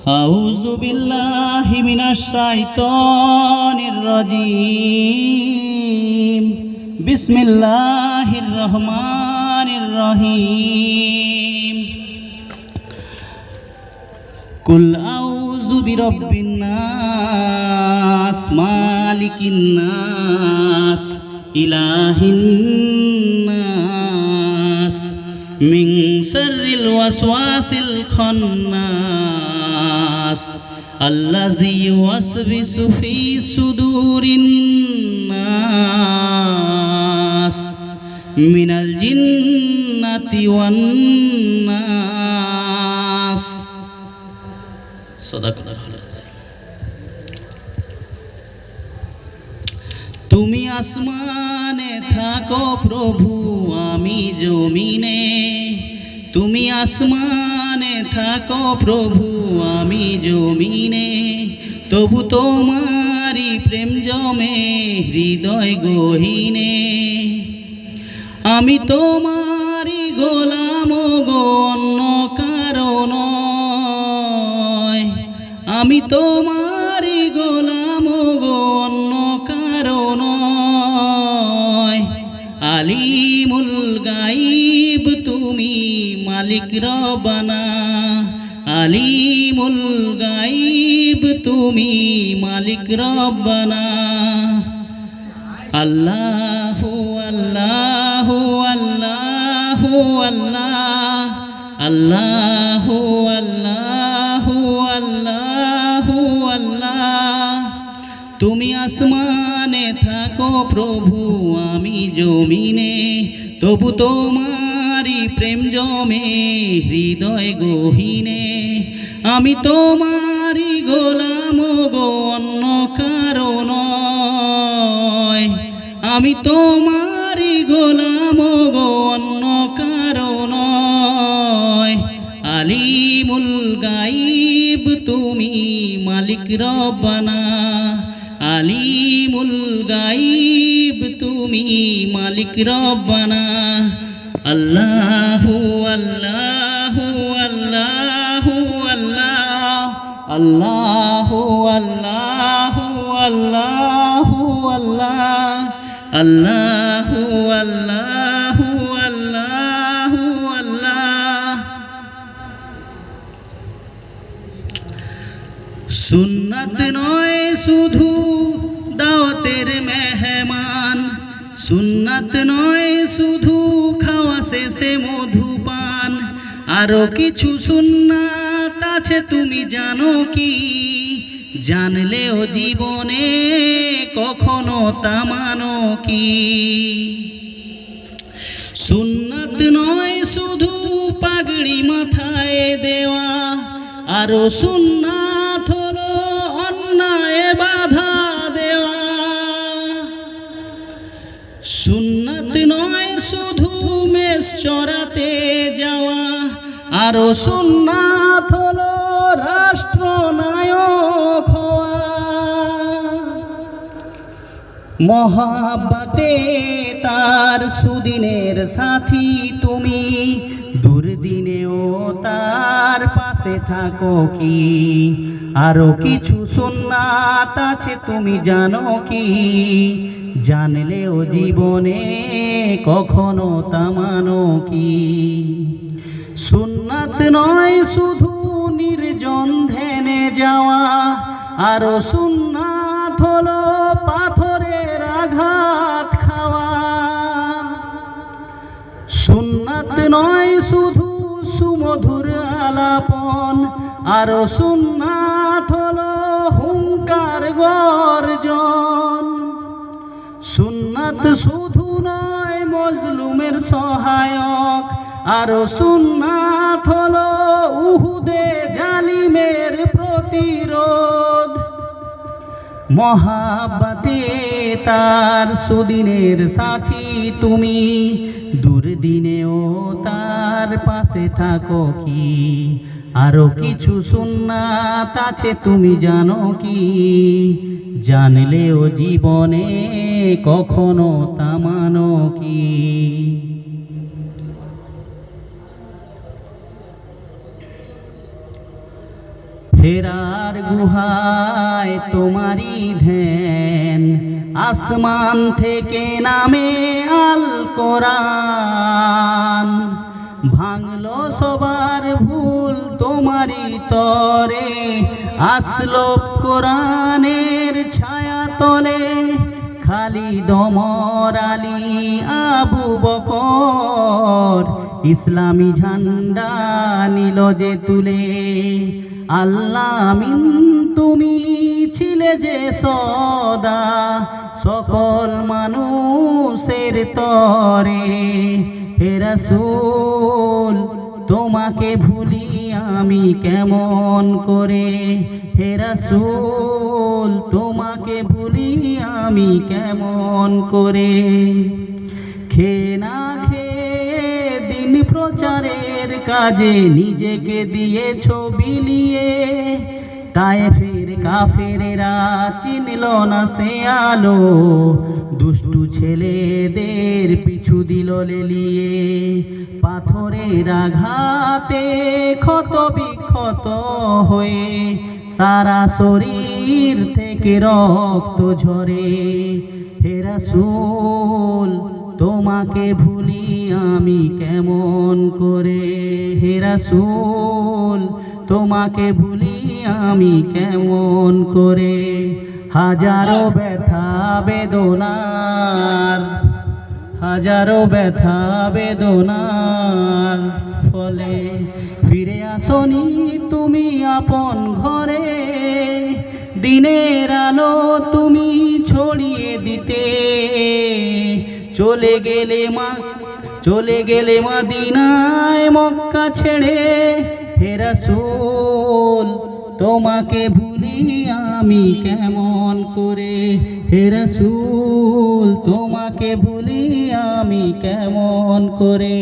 আউযু বিল্লাহি মিনাশ শাইতানির রাজীম। বিসমিল্লাহির রহমানির রহিম। কুল আউযু বিরাব্বিন নাস মালিকিন নাস ইলাহিন নাস মিন শাররিল ওয়াসওয়াসিল খান্নাস আল্লাযী ইউওয়াসবিসু ফী সুদুরিন নাস মিনাল জিন্নাতি ওয়ান নাস। সাদাকাল্লাহুল আযীম। তুমি আসমানে থাকো প্রভু, আমি জমিনে। তুমি আসমানে থাকো প্রভু, আমি জমিনে। তবু তোমারি প্রেম জমে হৃদয় গহীনে। আমি তোমারি গোলাম গো, অন্য কারো নয়। আমি তোমারি গোলাম গো, অন্য কারো নয়। আলিমুল গাইব তুমি, মালিক রব্বানা। আলিমুল গাইব তুমি, মালিক রব্বানা। আল্লাহু আল্লাহু আল্লাহু আল্লাহ। আল্লাহু আল্লাহু আল্লাহু আল্লাহ। তুমি আসমানে থাকো প্রভু, আমি জমিনে। তবু তোমারি প্রেম জমে হৃদয় গহীনে। আমি তোমারি গোলাম গো, অন্য কারো নয়। আমি তোমারি গোলাম গো, অন্য কারো নয়। আলিমুল গাইব তুমি, মালিক রব্বানা। আলিমুল গাইব তুমি, মালিক রব্বানা। আল্লাহু আল্লাহু আল্লাহু আল্লাহ। আল্লাহু আল্লাহু আল্লাহু আল্লাহ। আল্লাহু আল্লাহু আল্লাহু আল্লাহ। সুন্নাত নয় শুধু দাওয়াতের মেহমান। সুন্নাত নয় শুধু খাওয়া শেষে মধুপান। আরো কিছু সুন্নাত আছে তুমি জানো কি? জানলেও জীবনে কখনো তা মানো কি? সুন্নাত নয় শুধু পাগড়ি মাথায় দেওয়া। আরো সুন্নাত হলো অন্যায় বাধা দেওয়া। সুন্নাত নয় শুধু মেষ চড়াতে যাওয়া। আরো সুন্নাত হলো রাষ্ট্রনায়ক হওয়া। মহাব্বতে তার সুদিনের সাথী তুমি, দুর্দিনেও তার পাশে থাকো কি? আরো কিছু সুন্নাত আছে তুমি জানো কি? জানলেও জীবনে কখনো তা মানো কি? সুন্নাত নয় শুধু নির্জন ধ্যানে যাওয়া। আরো সুন্নাত হলো পাথরের আঘাত খাওয়া। সুন্নাত নয় শুধু সুমধুর আলাপন। আরো সুন্নাত হলো হুঙ্কার গর্জন। সুন্নাত শুধু নয় মজলুমের সহায়ক। আরো সুন্নাত হলো উহুদে জালিমের প্রতিরোধ। মহাব্বতে তার সুদিনের সাথী তুমি, দুর্দিনেও তার পাশে থাকো কি? আরো কিছু সুন্নাত আছে তুমি জানো কি? জানলেও জীবনে কখনো তা মানো কি? হেরার গুহায় তোমারই ধ্যান, আসমান থেকে নামে আল কোরআন। ভাঙলো সবার ভুল তোমারই তরে, আসলো কোরআনের ছায়া তলে। খালিদ ওমর আলী আবু বকর ইসলামী ঝান্ডা নিল যে তুলে। আল্লাহ আমিন তুমি ছিলে যে সদা, সকল মানুষের তরে। হে রাসূল তোমাকে ভুলি আমি কেমন করে, হে রাসূল তোমাকে ভুলি আমি কেমন করে। খেয়ে না খেয়ে দিন প্রচারের কাজে নিজেকে দিয়েছো বিলিয়ে। তায়েফের কাফেরেরা চিনল না সে আলো, দুষ্টু ছেলেদের পিছু দিল লেলিয়ে। পাথরের আঘাতে ক্ষত বিক্ষত হয়ে সারা শরীর থেকে রক্ত ঝরে। হে রাসূল তোমাকে ভুলি আমি কেমন করে, হে রাসূল তোমাকে ভুলি আমি কেমন করে। হাজারো ব্যথা বেদনার, হাজারো ব্যথা বেদনার ফলে ফিরে আসনি তুমি আপন ঘরে। দিনের আলো তুমি ছড়িয়ে দিতে চলে গেলে মদিনায় মক্কা ছেড়ে। হে রাসূল তোমাকে ভুলি আমি কেমন করে, হে রাসূল তোমাকে ভুলি আমি কেমন করে।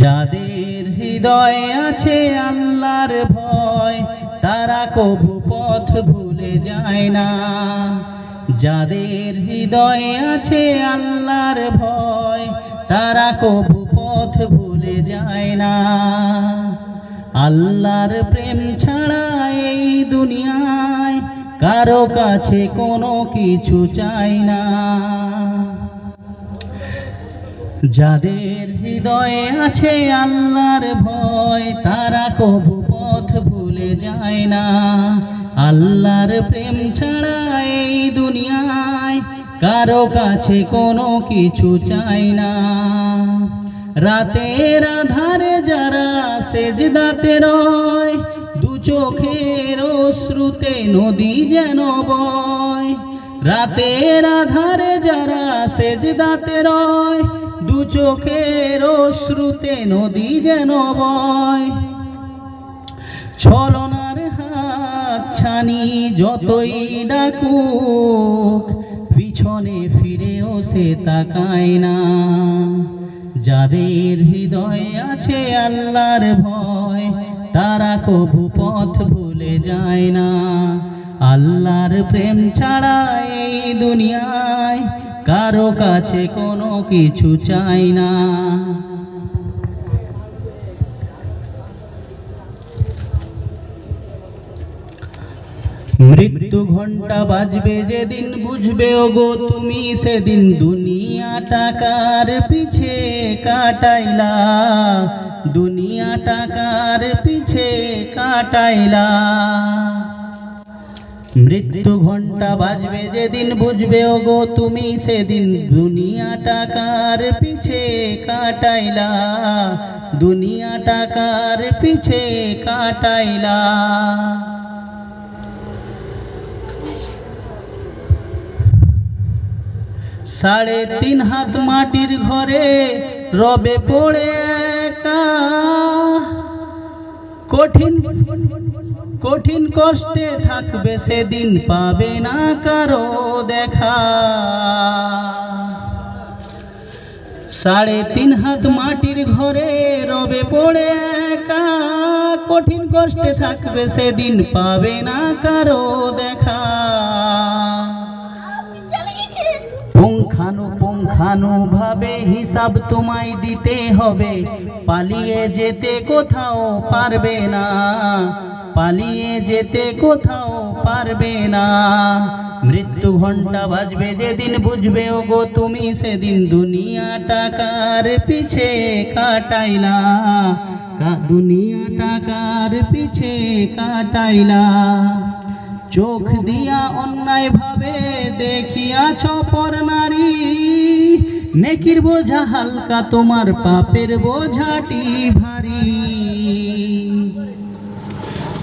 যাদের হৃদয়ে আছে আল্লাহর ভয়, তারা কভু পথ ভুলে যায় না। যাদের হৃদয়ে আছে আল্লাহর ভয়, তারা কভু পথ ভুলে যায় না। আল্লাহর প্রেম ছাড়া এই দুনিয়ায় কারো কাছে কোনো কিছু চাই না। যাদের হৃদয়ে আছে আল্লাহর ভয়, তারা কভু পথ ভুলে যায় না। আল্লাহর প্রেম ছাড়া এই দুনিয়ায় কারো কাছে কোনো কিছু চাই না। রাতের আধারে যারা সেজদাতে রয়, দু চোখের অশ্রুতে নদী যেন বয়। রাতের আধারে যারা সেজদাতে রয়, দু চোখের অশ্রুতে নদী যেন বয়। ছলনার হাত ছানি যতই ডাকুক, পিছনে ফিরেও সে তাকায় না। যাদের হৃদয়ে আছে আল্লাহর ভয়, তারা কভু পথ ভুলে যায় না। আল্লাহর প্রেম ছাড়া এই দুনিয়ায় কারো কাছে কোনো কিছু চাই না। মৃত্যু ঘন্টা বাজবে যেদিন বুঝবে ওগো তুমি সেদিন, দুনিয়া টাকার পিছে কাটাইলা, দুনিয়া টাকার পিছে কাটাইলা। মৃত্যু ঘন্টা বাজবে যেদিন বুঝবে ওগো তুমি সেদিন, দুনিয়া টাকার পিছে কাটাইলা, দুনিয়া টাকার পিছে কাটাইলা। 3.5 হাত মাটির ঘরে রবে পড়ে একা, কঠিন কঠিন কষ্টে থাকবে সেদিন, পাবে না কারো দেখা। 3.5 হাত মাটির ঘরে রবে পড়ে একা, কঠিন কষ্টে থাকবে সেদিন, পাবে না কারো দেখা। পুঙ্খানুপুঙ্খানুভাবে হিসাব তোমায় দিতে হবে, পালিয়ে যেতে কোথাও পারবে না, পালিয়ে যেতে কোথাও পারবে না। মৃত্যু ঘণ্টা বাজবে যেদিন বুঝবে ওগো তুমি সেদিন, দুনিয়াটা কার পিছে কাটাইলা, দুনিয়াটা কার পিছে কাটাইলা। চোখ দিয়া অন্যায় ভাবে দেখিয়াছ পর নারী, নেকির বোঝা হালকা তোমার পাপের বোঝাটি ভারী।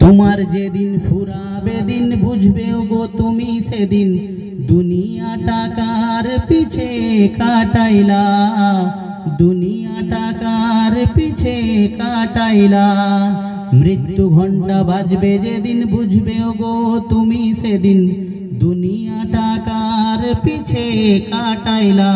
তোমার যেদিন ফুরাবে দিন বুঝবে ওগো তুমি সেদিন, দুনিয়াটা কার পিছে কাটাইলা, দুনিয়াটা কার পিছে কাটাইলা। মৃত্যু ঘণ্টা বাজবে যেদিন বুঝবে ওগো তুমি সেদিন, দুনিয়াটা কার পিছে কাটাইলা।